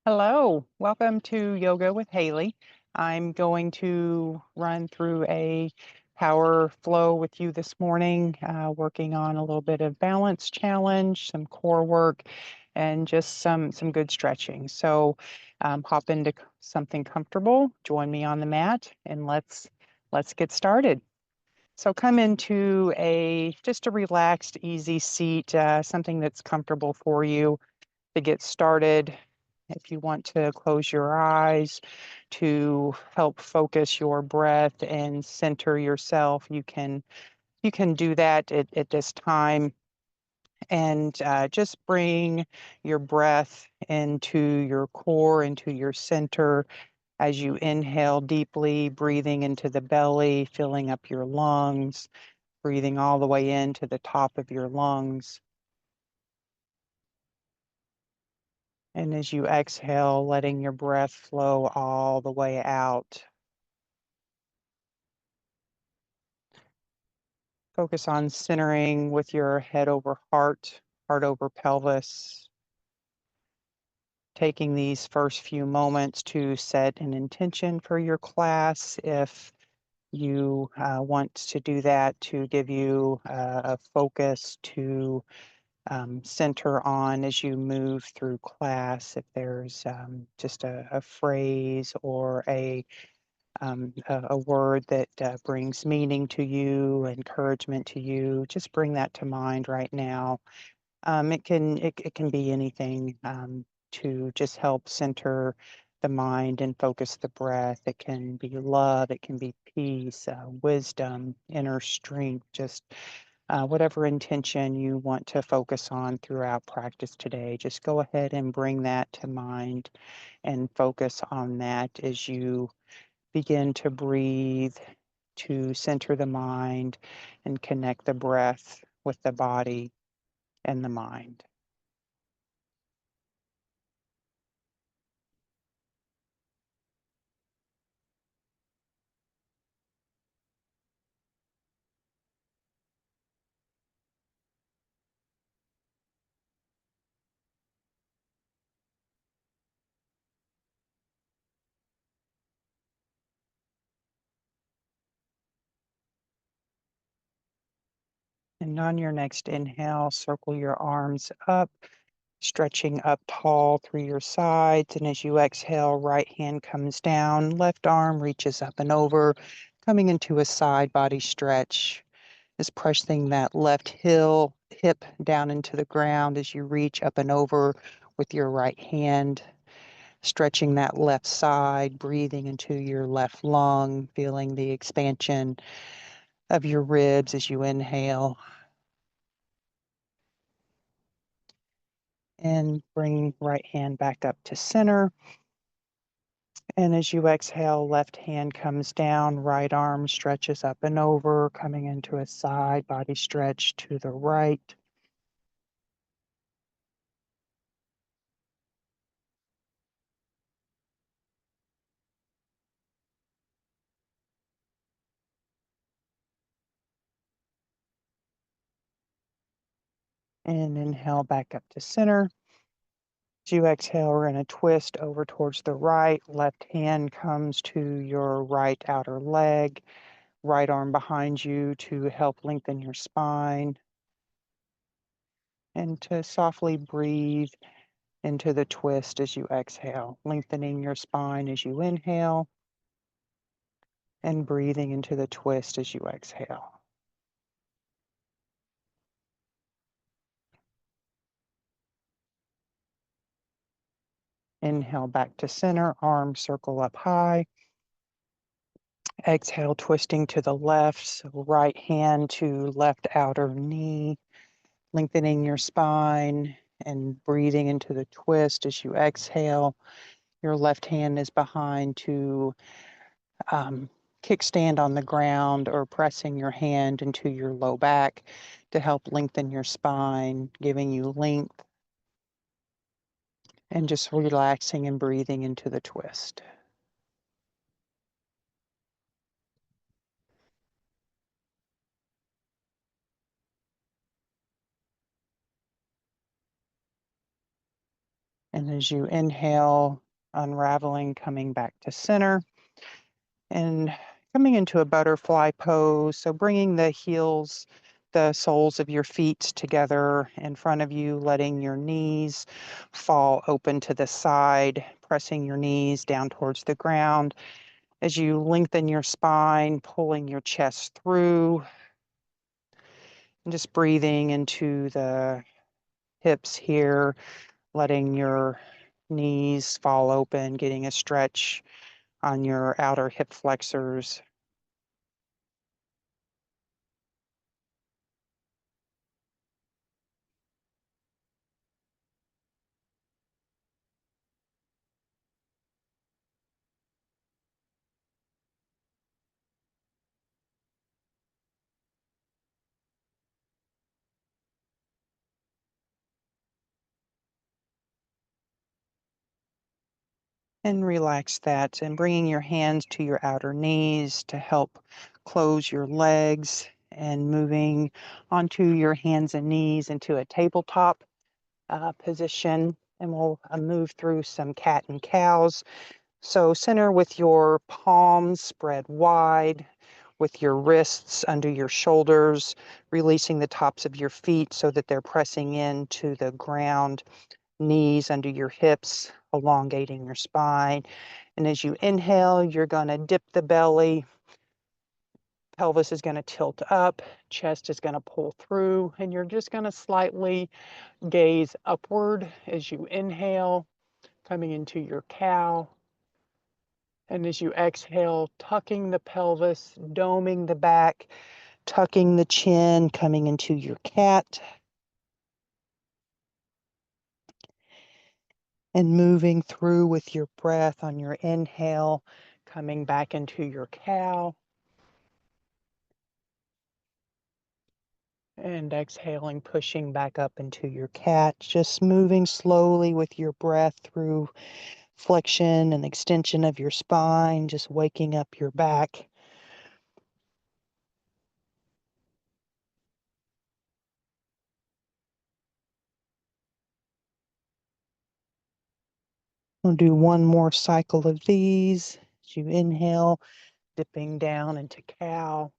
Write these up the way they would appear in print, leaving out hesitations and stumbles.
Hello, welcome to Yoga with Haley. I'm going to run through a power flow with you this morning, working on a little bit of balance challenge, some core work, and just some good stretching. So hop into something comfortable, join me on the mat, and let's get started. So come into a just a relaxed, easy seat, something that's comfortable for you to get started. If you want to close your eyes to help focus your breath and center yourself, you can do that at this time and just bring your breath into your core, into your center as you inhale deeply, breathing into the belly, filling up your lungs, breathing all the way into the top of your lungs. And as you exhale, letting your breath flow all the way out. Focus on centering with your head over heart, heart over pelvis. Taking these first few moments to set an intention for your class. If you want to do that, to give you a focus to center on as you move through class. If there's just a phrase or a word that brings meaning to you, encouragement to you, just bring that to mind right now. It can be anything to just help center the mind and focus the breath. It can be love, it can be peace, wisdom, inner strength, just whatever intention you want to focus on throughout practice today. Just go ahead and bring that to mind and focus on that as you begin to breathe, to center the mind and connect the breath with the body and the mind. And on your next inhale, circle your arms up, stretching up tall through your sides. And as you exhale, right hand comes down, left arm reaches up and over, coming into a side body stretch. Just pressing that left hip down into the ground as you reach up and over with your right hand, stretching that left side, breathing into your left lung, feeling the expansion of your ribs as you inhale. And bring right hand back up to center. And as you exhale, left hand comes down, right arm stretches up and over, coming into a side body stretch to the right. And inhale back up to center. As you exhale, we're going to twist over towards the right. Left hand comes to your right outer leg, right arm behind you to help lengthen your spine. And to softly breathe into the twist as you exhale, lengthening your spine as you inhale and breathing into the twist as you exhale. Inhale back to center, arms circle up high. Exhale, twisting to the left, so right hand to left outer knee, lengthening your spine and breathing into the twist as you exhale. Your left hand is behind to kickstand on the ground or pressing your hand into your low back to help lengthen your spine, giving you length and just relaxing and breathing into the twist. And as you inhale, unraveling, coming back to center and coming into a butterfly pose. So bringing the heels, the soles of your feet together in front of you, letting your knees fall open to the side, pressing your knees down towards the ground. As you lengthen your spine, pulling your chest through, and just breathing into the hips here, letting your knees fall open, getting a stretch on your outer hip flexors. And relax that and bringing your hands to your outer knees to help close your legs and moving onto your hands and knees into a tabletop position. And we'll move through some cat and cows. So center with your palms spread wide, with your wrists under your shoulders, releasing the tops of your feet so that they're pressing into the ground, knees under your hips, elongating your spine. And as you inhale, you're going to dip the belly, pelvis is going to tilt up, chest is going to pull through, and you're just going to slightly gaze upward as you inhale, coming into your cow. And as you exhale, tucking the pelvis, doming the back, tucking the chin, coming into your cat. And moving through with your breath on your inhale, coming back into your cow. And exhaling, pushing back up into your cat. Just moving slowly with your breath through flexion and extension of your spine, just waking up your back. We'll do one more cycle of these. As you inhale, dipping down into cow.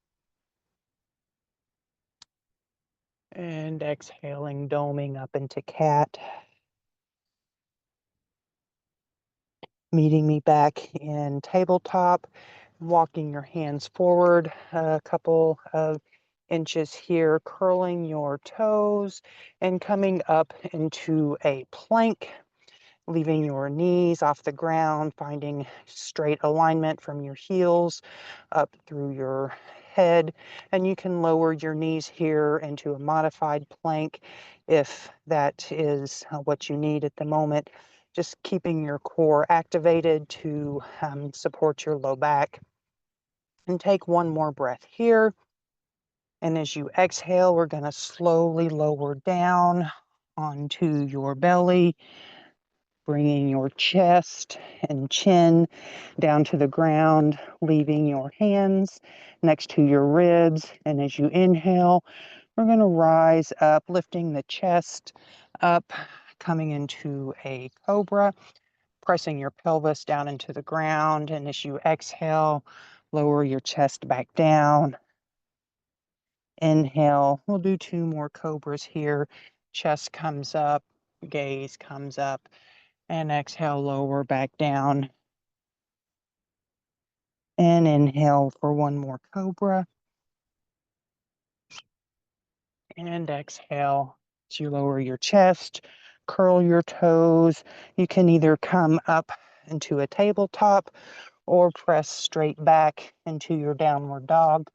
And exhaling, doming up into cat. Meeting me back in tabletop, walking your hands forward a couple of inches here, curling your toes and coming up into a plank, leaving your knees off the ground, finding straight alignment from your heels up through your head. And you can lower your knees here into a modified plank if that is what you need at the moment. Just keeping your core activated to support your low back. And take one more breath here. And as you exhale, we're going to slowly lower down onto your belly, bringing your chest and chin down to the ground, leaving your hands next to your ribs. And as you inhale, we're going to rise up, lifting the chest up, coming into a cobra, pressing your pelvis down into the ground. And as you exhale, lower your chest back down. Inhale, we'll do two more cobras here. Chest comes up, gaze comes up, and exhale, lower back down. And inhale for one more cobra. And exhale as you lower your chest, curl your toes. You can either come up into a tabletop or press straight back into your downward dog.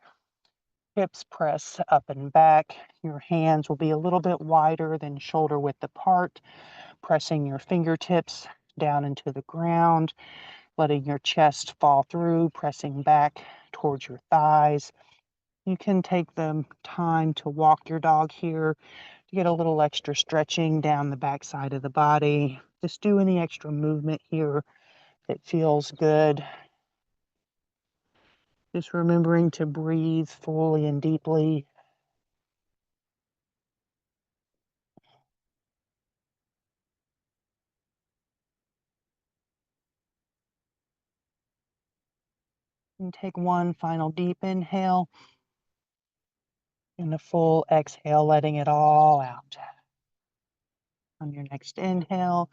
Hips press up and back. Your hands will be a little bit wider than shoulder width apart, pressing your fingertips down into the ground, letting your chest fall through, pressing back towards your thighs. You can take the time to walk your dog here to get a little extra stretching down the back side of the body. Just do any extra movement here that feels good. Just remembering to breathe fully and deeply. And take one final deep inhale and a full exhale, letting it all out. On your next inhale,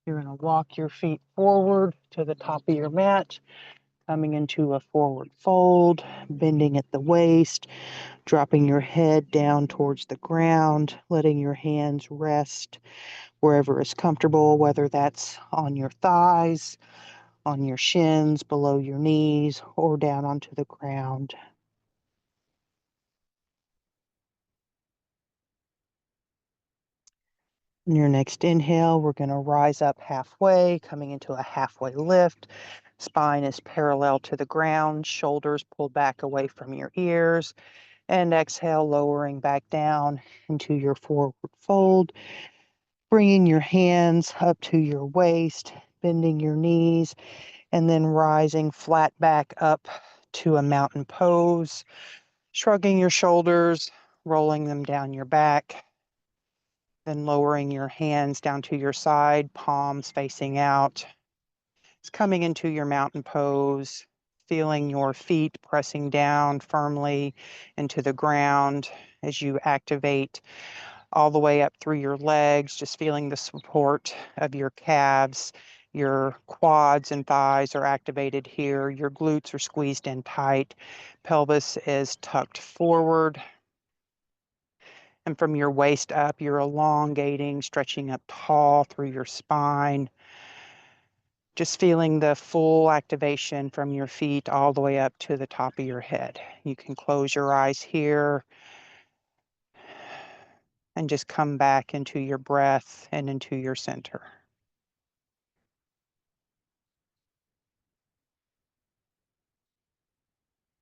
you're going to walk your feet forward to the top of your mat, coming into a forward fold, bending at the waist, dropping your head down towards the ground, letting your hands rest wherever is comfortable, whether that's on your thighs, on your shins, below your knees, or down onto the ground. On your next inhale, we're going to rise up halfway, coming into a halfway lift. Spine is parallel to the ground, shoulders pulled back away from your ears, and exhale, lowering back down into your forward fold, bringing your hands up to your waist, bending your knees, and then rising flat back up to a mountain pose, shrugging your shoulders, rolling them down your back, then lowering your hands down to your side, palms facing out. It's coming into your mountain pose, feeling your feet pressing down firmly into the ground as you activate all the way up through your legs, just feeling the support of your calves. Your quads and thighs are activated here. Your glutes are squeezed in tight. Pelvis is tucked forward. And from your waist up, you're elongating, stretching up tall through your spine. Just feeling the full activation from your feet all the way up to the top of your head. You can close your eyes here and just come back into your breath and into your center.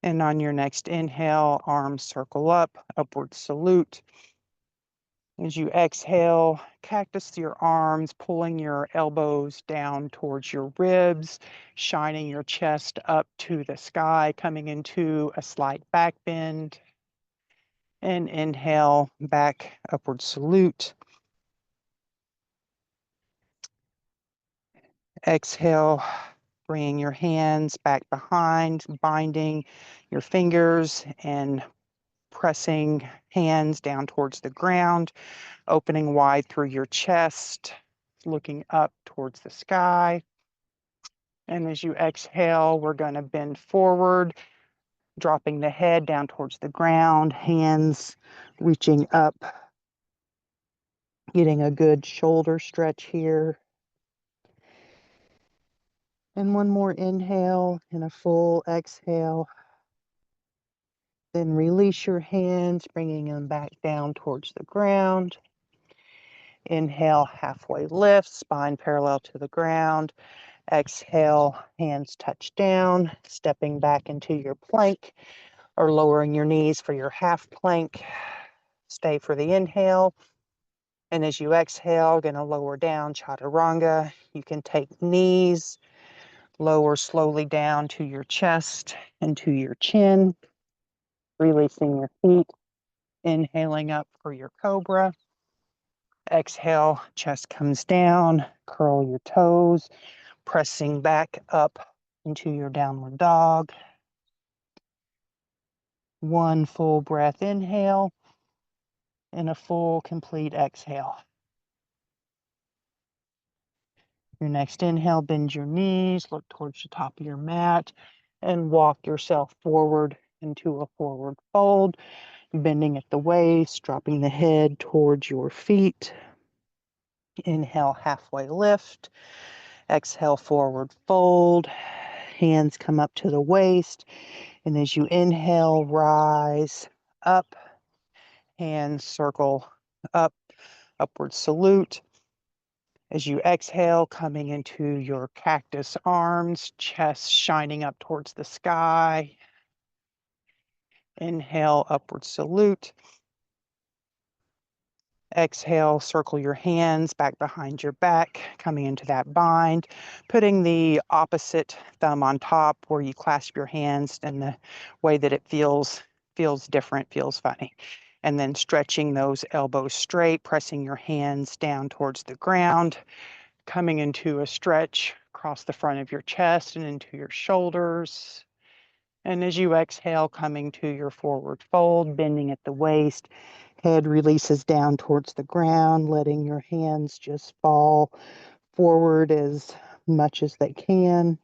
And on your next inhale, arms circle up, upward salute. As you exhale, cactus your arms, pulling your elbows down towards your ribs, shining your chest up to the sky, coming into a slight back bend. And inhale, back, upward salute. Exhale, bringing your hands back behind, binding your fingers and pressing hands down towards the ground, opening wide through your chest, looking up towards the sky. And as you exhale, we're going to bend forward, dropping the head down towards the ground, hands reaching up, getting a good shoulder stretch here. And one more inhale and a full exhale. Then release your hands, bringing them back down towards the ground. Inhale, halfway lift, spine parallel to the ground. Exhale, hands touch down, stepping back into your plank or lowering your knees for your half plank. Stay for the inhale. And as you exhale, going to lower down, chaturanga. You can take knees, lower slowly down to your chest and to your chin, releasing your feet, inhaling up for your cobra. Exhale, chest comes down, curl your toes, pressing back up into your downward dog. One full breath inhale and a full complete exhale. Your next inhale, bend your knees, look towards the top of your mat, and walk yourself forward into a forward fold, bending at the waist, dropping the head towards your feet. Inhale, halfway lift. Exhale, forward fold. Hands come up to the waist. And as you inhale, rise up. Hands circle up, upward salute. As you exhale, coming into your cactus arms, chest shining up towards the sky. Inhale, upward salute. Exhale, circle your hands back behind your back, coming into that bind, putting the opposite thumb on top where you clasp your hands and the way that it feels different, feels funny. And then stretching those elbows straight, pressing your hands down towards the ground, coming into a stretch across the front of your chest and into your shoulders. And as you exhale, coming to your forward fold, bending at the waist, head releases down towards the ground, letting your hands just fall forward as much as they can.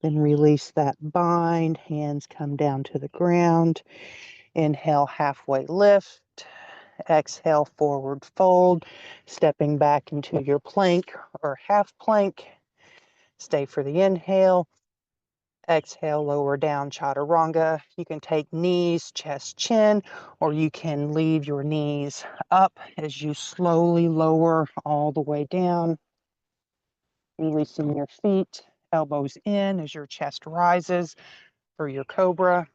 Then release that bind, hands come down to the ground. Inhale, halfway lift. Exhale, forward fold, stepping back into your plank or half plank. Stay for the inhale. Exhale, lower down, chaturanga. You can take knees, chest, chin, or you can leave your knees up as you slowly lower all the way down. Releasing your feet, elbows in as your chest rises for your cobra.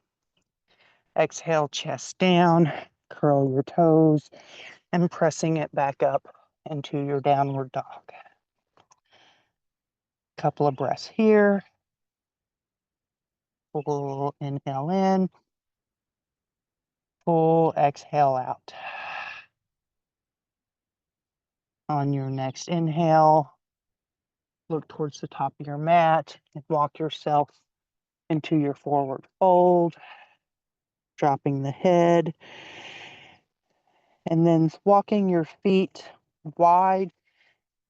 Exhale, chest down, curl your toes, and pressing it back up into your downward dog. Couple of breaths here. Full inhale in, full exhale out. On your next inhale, look towards the top of your mat and walk yourself into your forward fold, dropping the head, and then walking your feet wide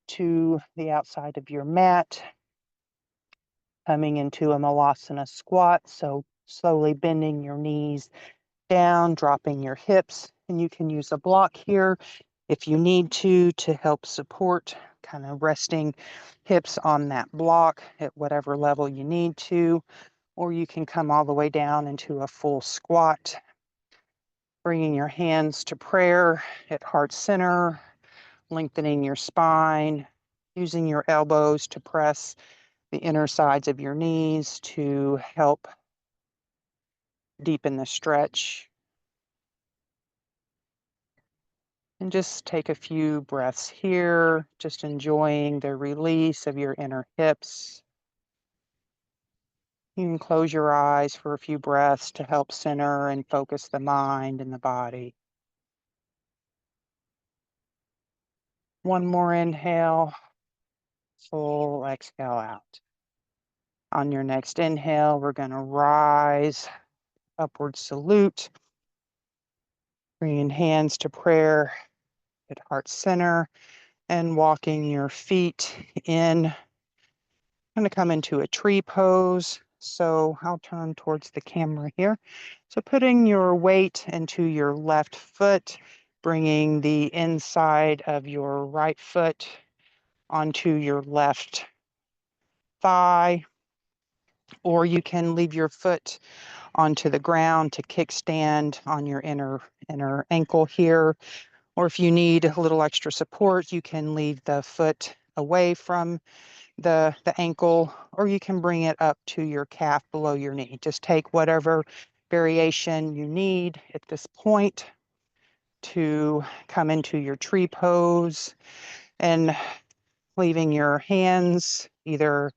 to the outside of your mat, coming into a Malasana squat. So slowly bending your knees down, dropping your hips, and you can use a block here if you need to help support, kind of resting hips on that block at whatever level you need to, or you can come all the way down into a full squat, bringing your hands to prayer at heart center, lengthening your spine, using your elbows to press the inner sides of your knees to help deepen the stretch. And just take a few breaths here, just enjoying the release of your inner hips. You can close your eyes for a few breaths to help center and focus the mind and the body. One more inhale, full exhale out. On your next inhale, we're going to rise, upward salute, bringing hands to prayer at heart center and walking your feet in. I'm going to come into a tree pose. So I'll turn towards the camera here. So putting your weight into your left foot, bringing the inside of your right foot onto your left thigh, or you can leave your foot onto the ground to kickstand on your inner ankle here. Or if you need a little extra support, you can leave the foot away from the ankle, or you can bring it up to your calf below your knee. Just take whatever variation you need at this point to come into your tree pose, and leaving your hands either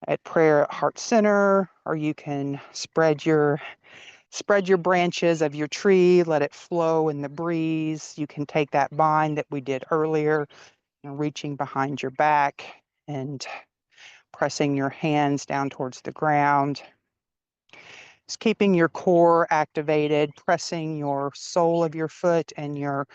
at prayer at heart center, or you can spread your branches of your tree, let it flow in the breeze. You can take that bind that we did earlier, reaching behind your back and pressing your hands down towards the ground. Just keeping your core activated, pressing your sole of your foot and your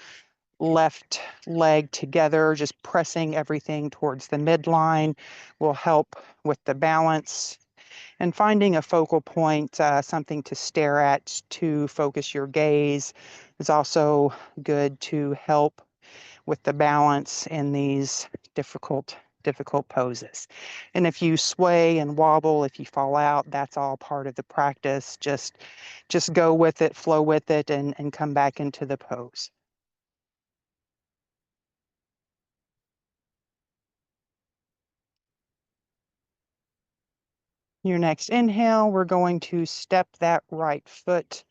left leg together, just pressing everything towards the midline will help with the balance. And finding a focal point, something to stare at to focus your gaze, is also good to help with the balance in these difficult poses. And if you sway and wobble, if you fall out, that's all part of the practice. Just go with it, flow with it, and come back into the pose. Your next inhale, we're going to step that right foot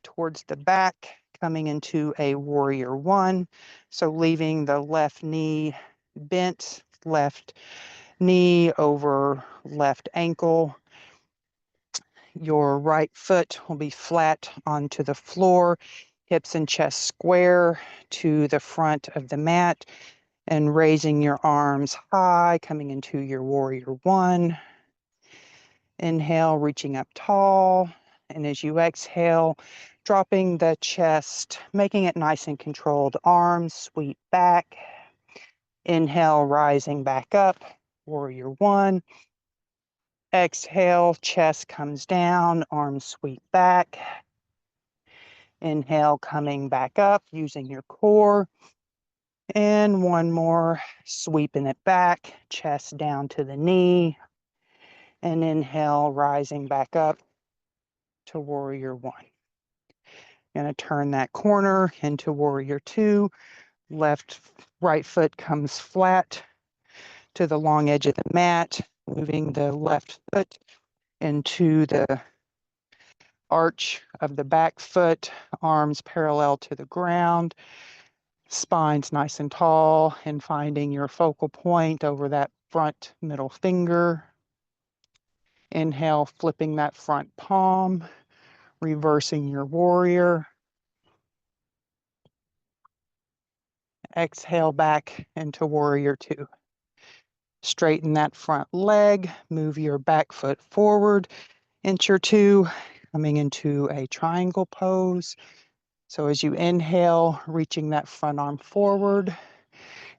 towards the back, coming into a warrior one. So leaving the left knee bent, left knee over left ankle. Your right foot will be flat onto the floor, hips and chest square to the front of the mat. And raising your arms high, coming into your warrior one. Inhale, reaching up tall. And as you exhale, dropping the chest, making it nice and controlled. Arms sweep back. Inhale, rising back up, warrior one. Exhale, chest comes down, arms sweep back. Inhale, coming back up, using your core. And one more, sweeping it back, chest down to the knee. And inhale, rising back up to warrior one. Gonna turn that corner into warrior two. Right foot comes flat to the long edge of the mat, moving the left foot into the arch of the back foot, arms parallel to the ground, spine's nice and tall, and finding your focal point over that front middle finger. Inhale, flipping that front palm, reversing your warrior. Exhale back into warrior two. Straighten that front leg, move your back foot forward, inch or two, coming into a triangle pose. So as you inhale, reaching that front arm forward,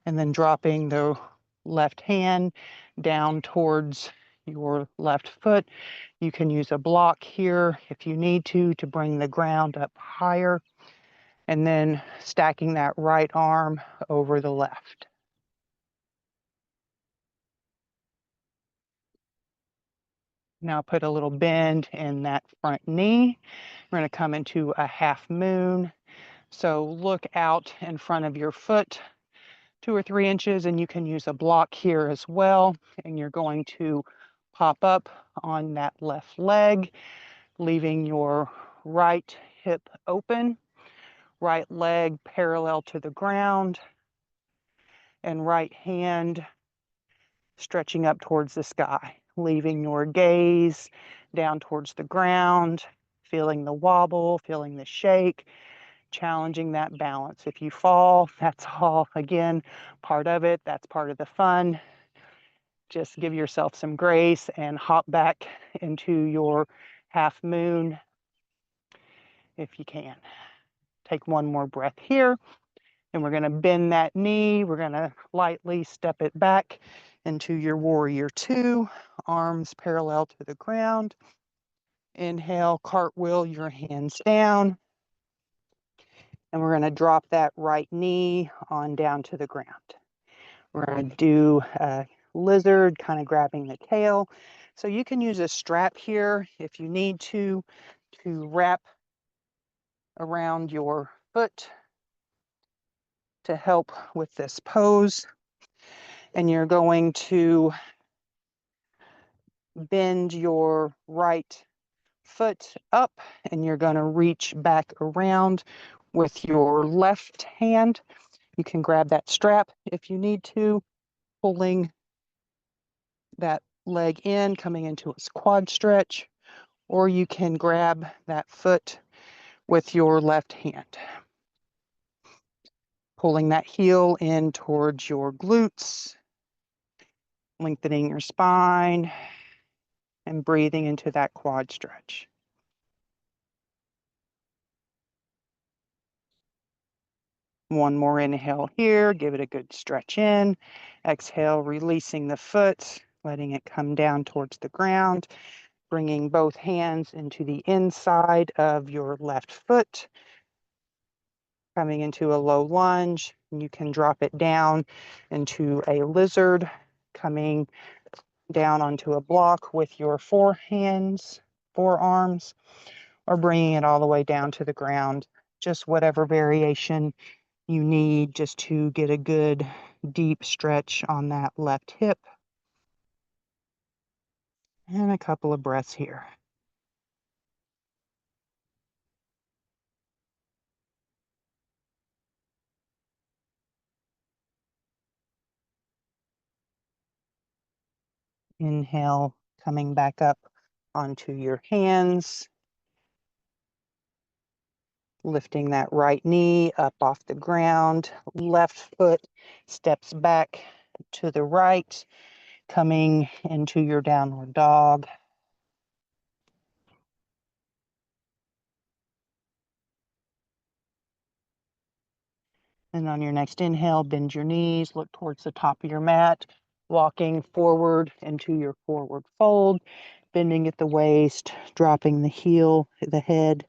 and then dropping the left hand down towards your left foot. You can use a block here if you need to bring the ground up higher, and then stacking that right arm over the left. Now put a little bend in that front knee. We're going to come into a half moon. So look out in front of your foot 2 or 3 inches, and you can use a block here as well. And you're going to pop up on that left leg, leaving your right hip open, right leg parallel to the ground, and right hand stretching up towards the sky, leaving your gaze down towards the ground, feeling the wobble, feeling the shake, challenging that balance. If you fall, that's all, again, part of it. That's part of the fun. Just give yourself some grace and hop back into your half moon if you can. Take one more breath here, and we're going to bend that knee. We're going to lightly step it back into your warrior two, arms parallel to the ground. Inhale, cartwheel your hands down, and we're going to drop that right knee on down to the ground. We're going to do a lizard, kind of grabbing the tail. So you can use a strap here if you need to wrap around your foot to help with this pose. And you're going to bend your right foot up, and you're going to reach back around with your left hand. You can grab that strap if you need to, pulling that leg in, coming into a quad stretch, or you can grab that foot with your left hand, pulling that heel in towards your glutes, lengthening your spine, and breathing into that quad stretch. One more inhale here, give it a good stretch in. Exhale, releasing the foot, letting it come down towards the ground, bringing both hands into the inside of your left foot, coming into a low lunge. You can drop it down into a lizard, coming down onto a block with your forearms, or bringing it all the way down to the ground. Just whatever variation you need just to get a good deep stretch on that left hip. And a couple of breaths here. Inhale, coming back up onto your hands. Lifting that right knee up off the ground. Left foot steps back to the right, coming into your downward dog. And on your next inhale, bend your knees, look towards the top of your mat, walking forward into your forward fold, bending at the waist, dropping the head,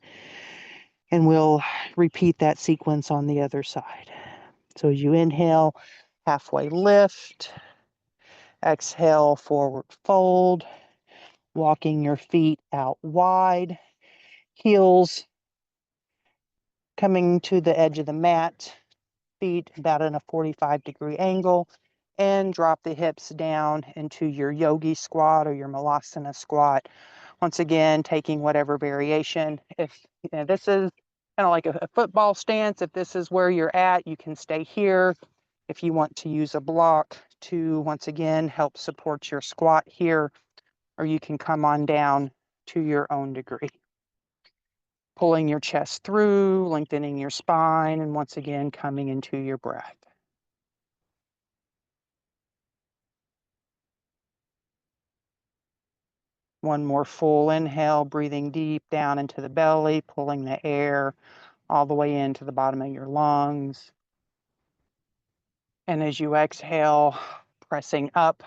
and we'll repeat that sequence on the other side. So as you inhale, halfway lift, exhale, forward fold, walking your feet out wide, heels coming to the edge of the mat, feet about in a 45-degree angle, and drop the hips down into your yogi squat or your malasana squat. Once again, taking whatever variation. If this is kind of like a football stance, if this is where you're at, you can stay here. If you want to use a block to, once again, help support your squat here, or you can come on down to your own degree. Pulling your chest through, lengthening your spine, and once again, coming into your breath. One more full inhale, breathing deep down into the belly, pulling the air all the way into the bottom of your lungs. And as you exhale, pressing up,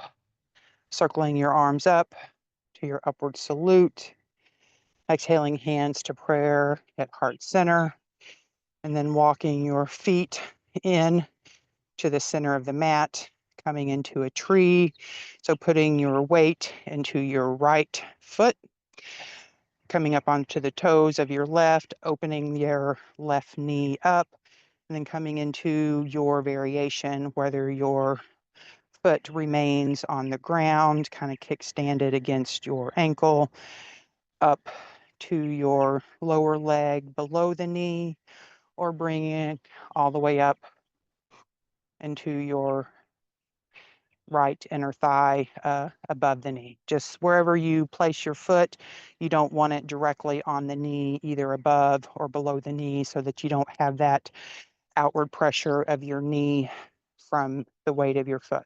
circling your arms up to your upward salute. Exhaling, hands to prayer at heart center. And then walking your feet in to the center of the mat, coming into a tree. So putting your weight into your right foot, coming up onto the toes of your left, opening your left knee up, and then coming into your variation, whether your foot remains on the ground, kind of kickstand it against your ankle, up to your lower leg below the knee, or bring it all the way up into your right inner thigh above the knee. Just wherever you place your foot, you don't want it directly on the knee, either above or below the knee, so that you don't have that outward pressure of your knee from the weight of your foot.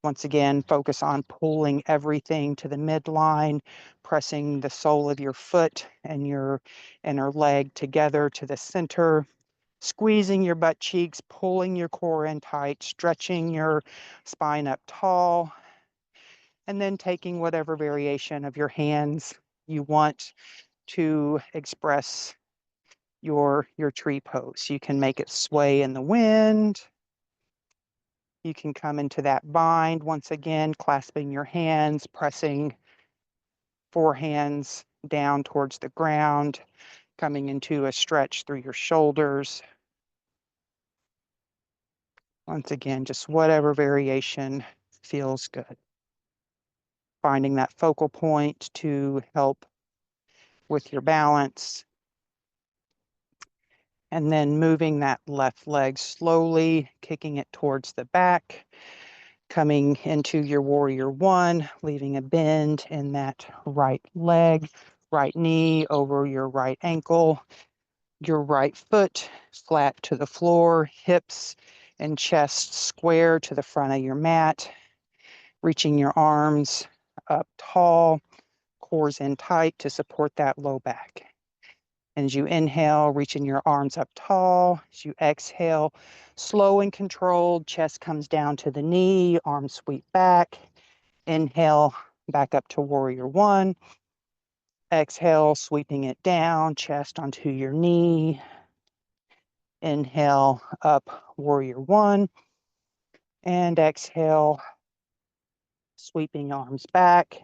Once again, focus on pulling everything to the midline, pressing the sole of your foot and your inner leg together to the center, squeezing your butt cheeks, pulling your core in tight, stretching your spine up tall, and then taking whatever variation of your hands you want to express your tree pose. You can make it sway in the wind. You can come into that bind, once again, clasping your hands, pressing forehands down towards the ground, coming into a stretch through your shoulders. Once again, just whatever variation feels good. Finding that focal point to help with your balance. And then moving that left leg slowly, kicking it towards the back, coming into your warrior one, leaving a bend in that right leg, right knee over your right ankle, your right foot flat to the floor, hips and chest square to the front of your mat, reaching your arms up tall, cores in tight to support that low back. And as you inhale, reaching your arms up tall. As you exhale, slow and controlled, chest comes down to the knee, arms sweep back. Inhale, back up to warrior one. Exhale, sweeping it down, chest onto your knee. Inhale, up, warrior one. And exhale, sweeping arms back.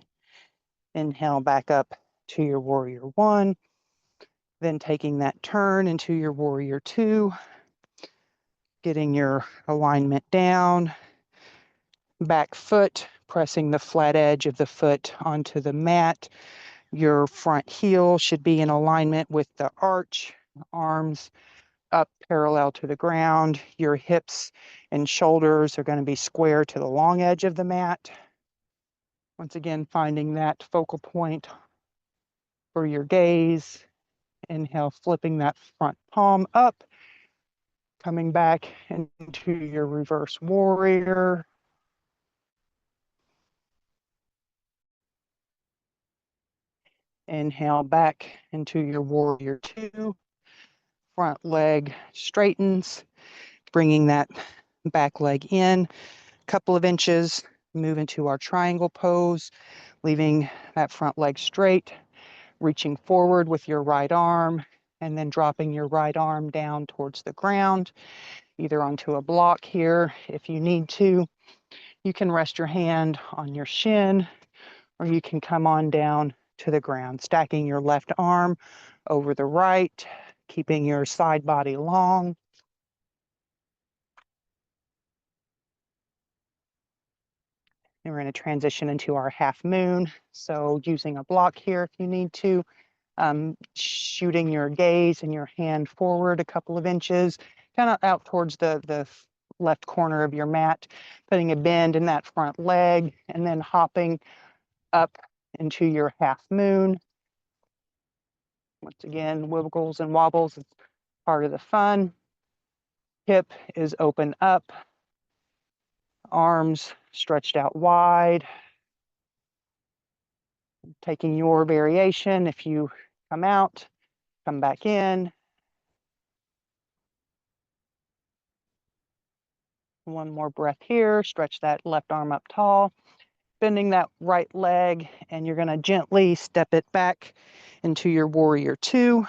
Inhale, back up to your warrior one. Then taking that turn into your warrior two. Getting your alignment down. Back foot, pressing the flat edge of the foot onto the mat. Your front heel should be in alignment with the arch, arms up parallel to the ground. Your hips and shoulders are going to be square to the long edge of the mat. Once again, finding that focal point for your gaze Inhale, flipping that front palm up, coming back into your reverse warrior. Inhale back into your warrior two. Front leg straightens, bringing that back leg in a couple of inches. Move into our triangle pose, leaving that front leg straight, reaching forward with your right arm, and then dropping your right arm down towards the ground, either onto a block here if you need to. You can rest your hand on your shin, or you can come on down to the ground, stacking your left arm over the right, keeping your side body long. And we're going to transition into our half moon. So using a block here if you need to, shooting your gaze and your hand forward a couple of inches, kind of out towards the left corner of your mat, putting a bend in that front leg, and then hopping up into your half moon. Once again, wiggles and wobbles is part of the fun. Hip is open up, arms stretched out wide. Taking your variation, if you come out, come back in. One more breath here, stretch that left arm up tall, bending that right leg, and you're gonna gently step it back into your warrior two.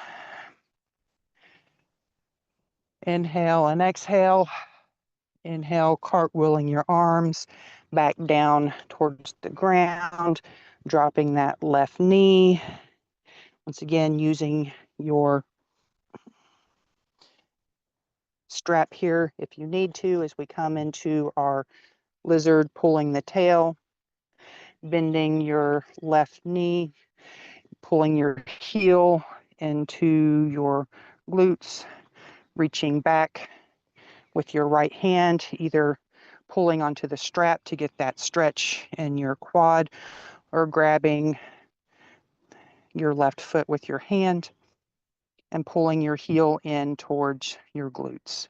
Inhale and exhale. Inhale, cartwheeling your arms back down towards the ground, dropping that left knee. Once again, using your strap here if you need to as we come into our lizard, pulling the tail, bending your left knee, pulling your heel into your glutes, reaching back with your right hand, either pulling onto the strap to get that stretch in your quad or grabbing your left foot with your hand and pulling your heel in towards your glutes.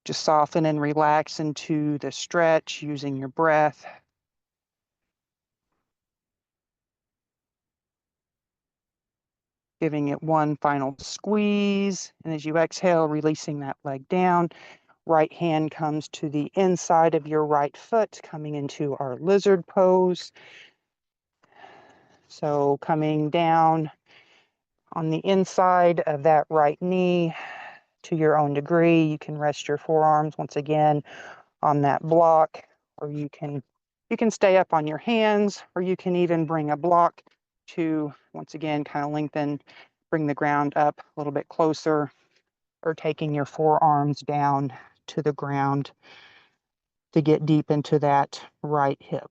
Just soften and relax into the stretch using your breath. Giving it one final squeeze. And as you exhale, releasing that leg down. Right hand comes to the inside of your right foot, coming into our lizard pose. So coming down on the inside of that right knee to your own degree. You can rest your forearms once again on that block, or you can stay up on your hands, or you can even bring a block to, once again, kind of lengthen, bring the ground up a little bit closer, or taking your forearms down to the ground to get deep into that right hip.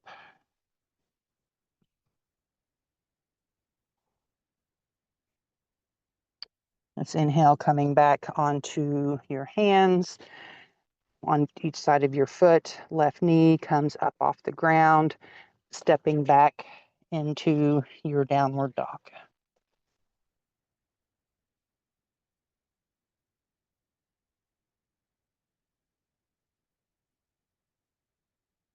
Let's inhale, coming back onto your hands on each side of your foot. Left knee comes up off the ground, stepping back into your downward dog.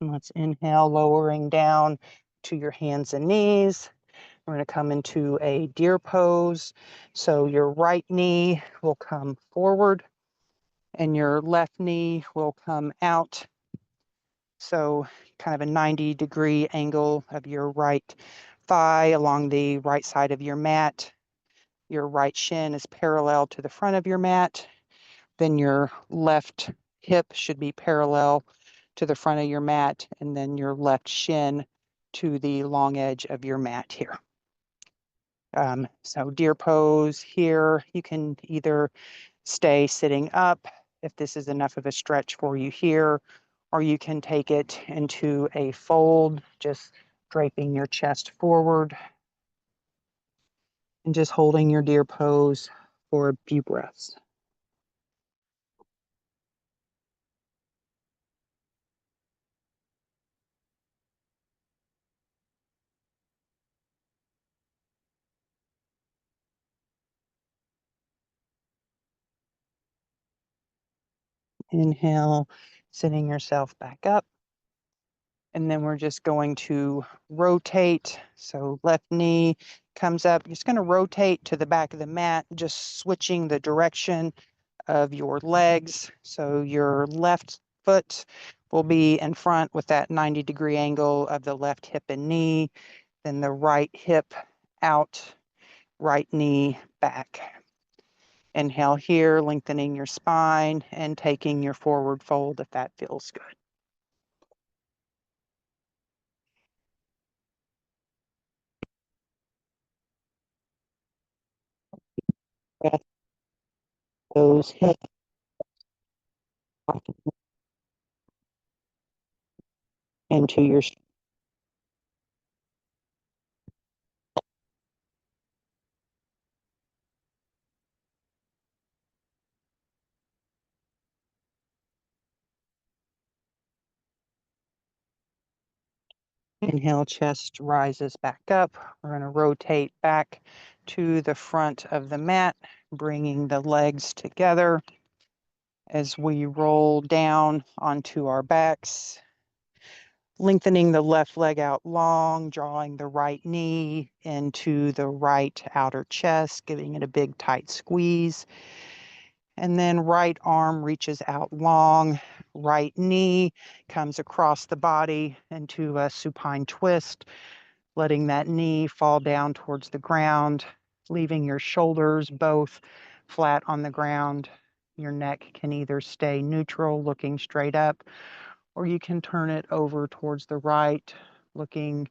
And let's inhale, lowering down to your hands and knees. We're going to come into a deer pose. So your right knee will come forward and your left knee will come out. So kind of a 90-degree angle of your right thigh along the right side of your mat. Your right shin is parallel to the front of your mat. Then your left hip should be parallel to the front of your mat, and then your left shin to the long edge of your mat here. So deer pose here, you can either stay sitting up if this is enough of a stretch for you here, or you can take it into a fold, just draping your chest forward and just holding your deer pose for a few breaths. Inhale, sitting yourself back up. And then we're just going to rotate. So left knee comes up. You're just going to rotate to the back of the mat, just switching the direction of your legs. So your left foot will be in front with that 90-degree angle of the left hip and knee. Then the right hip out, right knee back. Inhale here, lengthening your spine and taking your forward fold if that feels good. Breath those hips into your. Inhale, chest rises back up. We're going to rotate back to the front of the mat, bringing the legs together as we roll down onto our backs, lengthening the left leg out long, drawing the right knee into the right outer chest, giving it a big tight squeeze. And then right arm reaches out long, right knee comes across the body into a supine twist, letting that knee fall down towards the ground, leaving your shoulders both flat on the ground. Your neck can either stay neutral, looking straight up, or you can turn it over towards the right, looking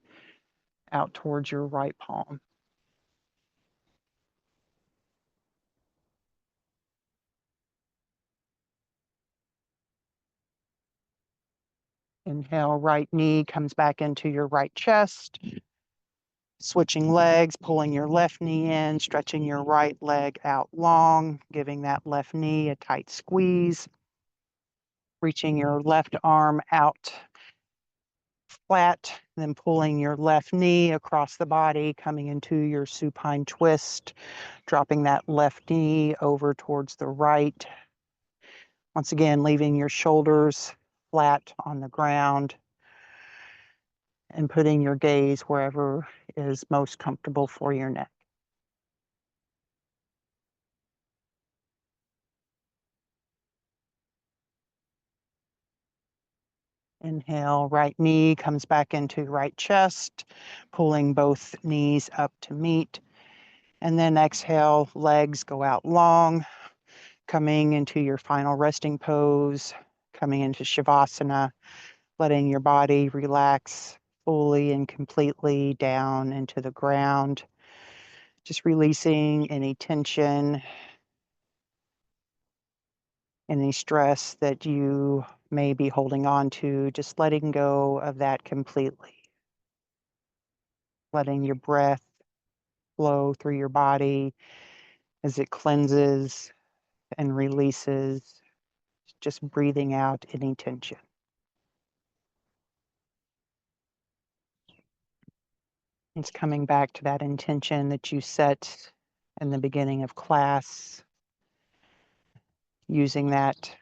out towards your right palm. Inhale, right knee comes back into your right chest. Switching legs, pulling your left knee in, stretching your right leg out long, giving that left knee a tight squeeze. Reaching your left arm out flat, then pulling your left knee across the body, coming into your supine twist, dropping that left knee over towards the right. Once again, leaving your shoulders flat on the ground and putting your gaze wherever is most comfortable for your neck. Inhale, right knee comes back into right chest, pulling both knees up to meet. And then exhale, legs go out long, coming into your final resting pose, coming into Shavasana, letting your body relax fully and completely down into the ground. Just releasing any tension, any stress that you may be holding on to, just letting go of that completely. Letting your breath flow through your body as it cleanses and releases, just breathing out any tension. It's coming back to that intention that you set in the beginning of class, using that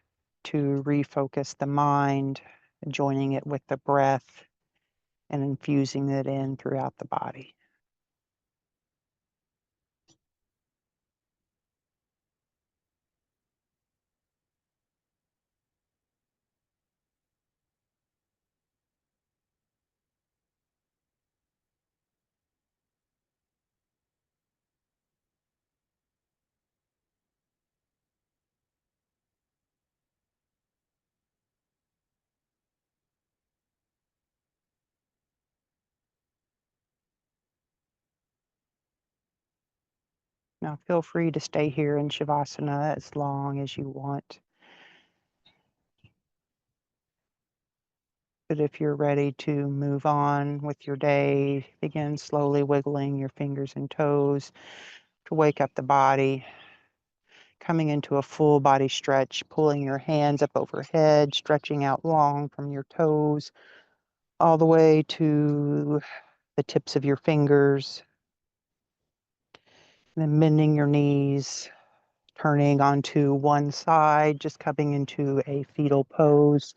to refocus the mind, joining it with the breath, and infusing it in throughout the body. Now feel free to stay here in Shavasana as long as you want. But if you're ready to move on with your day, begin slowly wiggling your fingers and toes to wake up the body, coming into a full body stretch, pulling your hands up overhead, stretching out long from your toes all the way to the tips of your fingers, then bending your knees, turning onto one side, just coming into a fetal pose,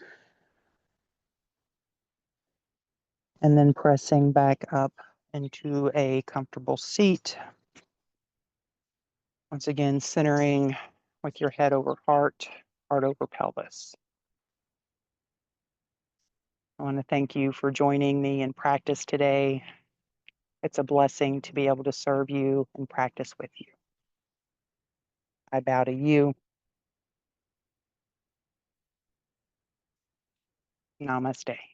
and then pressing back up into a comfortable seat. Once again, centering with your head over heart, heart over pelvis. I want to thank you for joining me in practice today. It's a blessing to be able to serve you and practice with you. I bow to you. Namaste.